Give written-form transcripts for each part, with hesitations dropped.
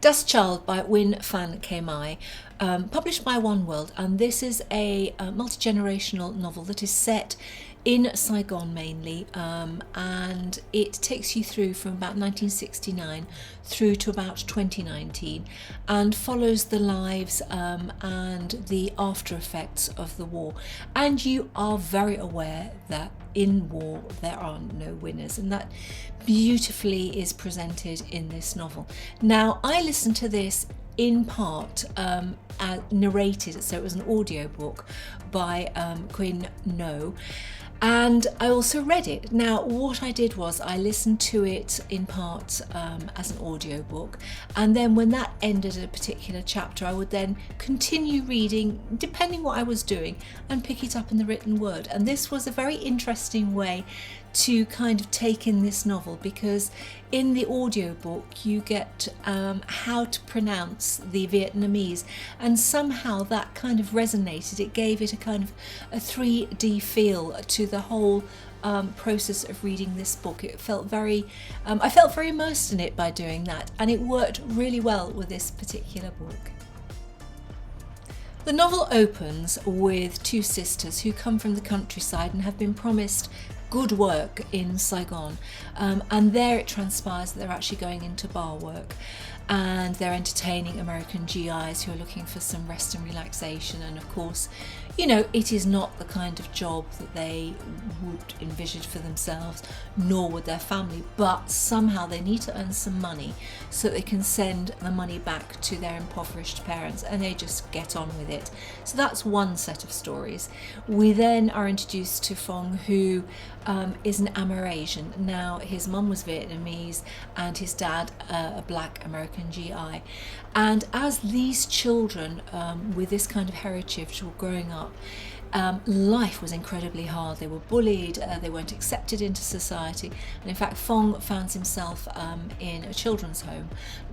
Dust Child by Phan published by One World, and this is a multi-generational novel that is set in Saigon mainly, and it takes you through from about 1969 through to about 2019 and follows the lives and the after effects of the war. And you are very aware that in war there are no winners, and that beautifully is presented in this novel. Now, I listened to this in part narrated, so it was an audiobook by Quyen Ngo, and I also read it. Now, what I did was I listened to it in part as an audiobook, and then when that ended at a particular chapter, I would then continue reading, depending what I was doing, and pick it up in the written word. And this was a very interesting way to kind of take in this novel, because in the audiobook you get how to pronounce the Vietnamese, and somehow that kind of resonated. It gave it a kind of a 3D feel to the whole process of reading this book. It felt very I felt very immersed in it by doing that, and it worked really well with this particular book. The novel opens with two sisters who come from the countryside and have been promised good work in Saigon, and there it transpires that they're actually going into bar work, and they're entertaining American GIs who are looking for some rest and relaxation. And of course, you know, it is not the kind of job that they would envisage for themselves, nor would their family, but somehow they need to earn some money so that they can send the money back to their impoverished parents, and they just get on with it. So that's one set of stories. We then are introduced to Phong, who is an Amerasian. Now, his mum was Vietnamese and his dad a black American GI, and as these children with this kind of heritage were growing up, life was incredibly hard. They were bullied, they weren't accepted into society, and in fact Phong found himself in a children's home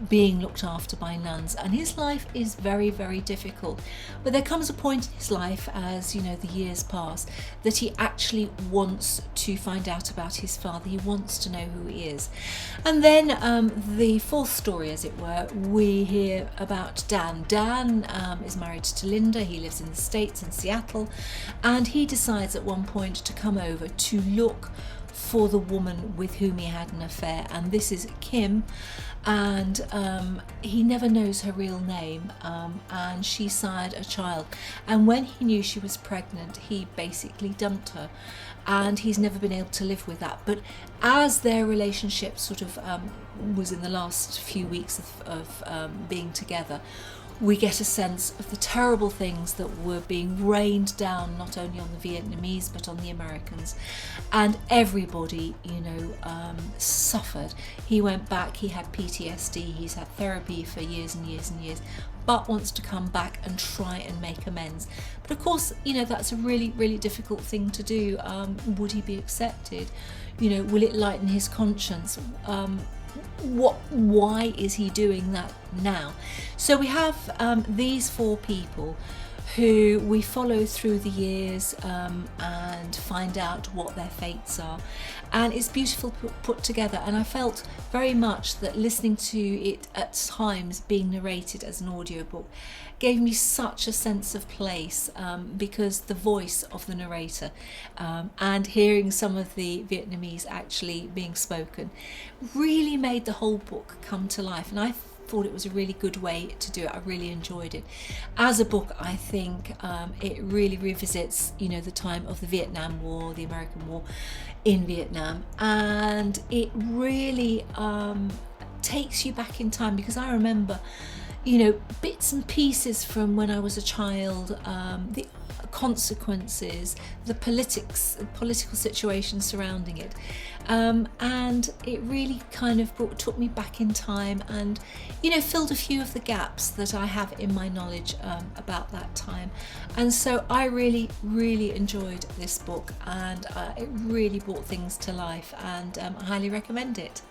being looked after by nuns, and his life is very, very difficult. But there comes a point in his life, as you know, the years pass, that he actually wants to find out about his father. He wants to know who he is. And then the fourth story, as it were, we hear about Dan. Dan is married to Linda. He lives in the States, in Seattle, and he decides at one point to come over to look for the woman with whom he had an affair, and this is Kim, and he never knows her real name, and she sired a child, and when he knew she was pregnant, he basically dumped her, and he's never been able to live with that. But as their relationship sort of was in the last few weeks of being together, we get a sense of the terrible things that were being rained down not only on the Vietnamese but on the Americans, and everybody, you know, suffered. He went back, he had PTSD, he's had therapy for years and years and years, but wants to come back and try and make amends. But of course, you know, that's a really, really difficult thing to do. Would he be accepted? You know, will it lighten his conscience? Why is he doing that now? So we have these four people who we follow through the years and find out what their fates are, and it's beautiful put together. And I felt very much that listening to it at times being narrated as an audiobook gave me such a sense of place, because the voice of the narrator and hearing some of the Vietnamese actually being spoken really made the whole book come to life, and I thought it was a really good way to do it. I really enjoyed it. As a book, I think it really revisits, you know, the time of the Vietnam War, the American War in Vietnam, and it really takes you back in time, because I remember, you know, bits and pieces from when I was a child, the consequences, the political situation surrounding it, and it really kind of took me back in time, and, you know, filled a few of the gaps that I have in my knowledge about that time. And so I really, really enjoyed this book, and it really brought things to life, and I highly recommend it.